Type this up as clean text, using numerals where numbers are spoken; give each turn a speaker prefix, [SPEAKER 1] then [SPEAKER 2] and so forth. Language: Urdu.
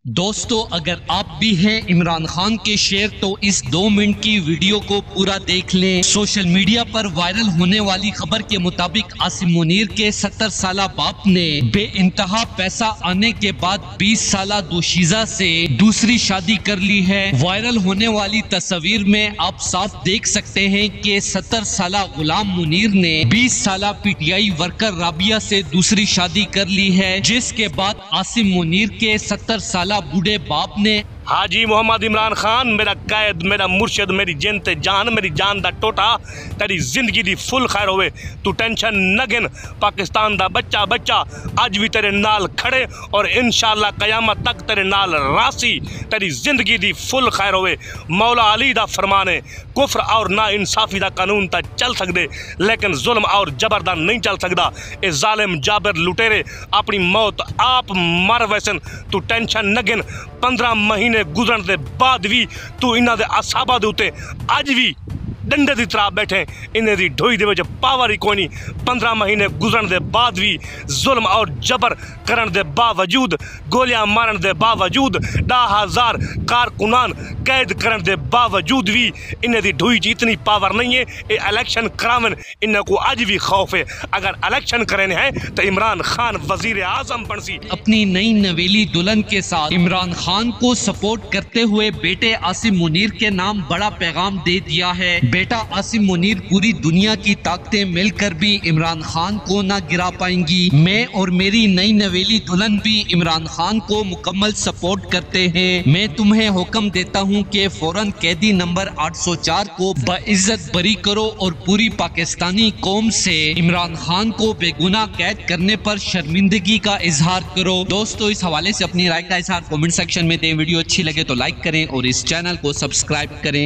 [SPEAKER 1] دوستو اگر آپ بھی ہیں عمران خان کے شیر تو اس 2 منٹ کی ویڈیو کو پورا دیکھ لیں۔ سوشل میڈیا پر وائرل ہونے والی خبر کے مطابق عاصم منیر کے 70 سالہ باپ نے بے انتہا پیسہ آنے کے بعد 20 سالہ دوشیزہ سے دوسری شادی کر لی ہے۔ وائرل ہونے والی تصویر میں آپ صاف دیکھ سکتے ہیں کہ 70 سالہ غلام منیر نے 20 سالہ P T I worker Rabia سے دوسری شادی کر لی ہے، جس کے بعد عاصم منیر کے 70 سالہ بوڑھے باپ نے
[SPEAKER 2] حاجی محمد عمران خان میرا قائد، میرا مرشد، میری جن تے جان، میری جان دا ٹوٹا، تیری زندگی دی فل خیر ہوئے، تو ٹینشن نہ گن، پاکستان دا بچہ اج بھی تیرے نال کھڑے اور انشاءاللہ قیامت تک تیرے نال راسی، تیری زندگی دی فل خیر ہوئے۔ مولا علی دا فرمان ہے، کفر اور نا انصافی دا قانون تا چل سکدے لیکن ظلم اور جبر دا نہیں چل سکدا۔ اے ظالم جابر لٹیرے اپنی موت آپ مر ویسن، تو ٹینشن نہ گن، 15 مہینے گزرن دے بعد بھی تو انہاں دے اصحابہ دے اوتے اج بھی ڈنڈے دی طرح بیٹھے، انہیں دی ڈھوئی دے وچ پاور ہی کوئی نہیں۔ 15 مہینے گزرن دے بعد بھی ظلم اور جبر کرن دے باوجود، گولیاں مارن دے باوجود، 10,000 کارکنان قید کرن دے باوجود بھی انہیں دی ڈھوئی چ اتنی پاور نہیں ہے۔ اے الیکشن کراون انہیں کو اج بھی خوف ہے، اگر الیکشن کرنے ہیں تو عمران خان وزیر اعظم بن سی۔
[SPEAKER 1] اپنی نئی نویلی دلہن کے ساتھ عمران خان کو سپورٹ کرتے ہوئے بیٹے عاصم منیر کے نام بڑا پیغام دے دیا ہے۔ بیٹا عاصم منیر پوری دنیا کی طاقتیں مل کر بھی عمران خان کو نہ گرا پائیں گی۔ میں اور میری نئی نویلی دلہن بھی عمران خان کو مکمل سپورٹ کرتے ہیں۔ میں تمہیں حکم دیتا ہوں کہ فوراً قیدی نمبر 804 کو باعزت بری کرو اور پوری پاکستانی قوم سے عمران خان کو بے گناہ قید کرنے پر شرمندگی کا اظہار کرو۔ دوستو اس حوالے سے اپنی رائے کا اظہار کمنٹ سیکشن میں دیں۔ ویڈیو اچھی لگے تو لائک کریں اور اس چینل کو سبسکرائب کریں۔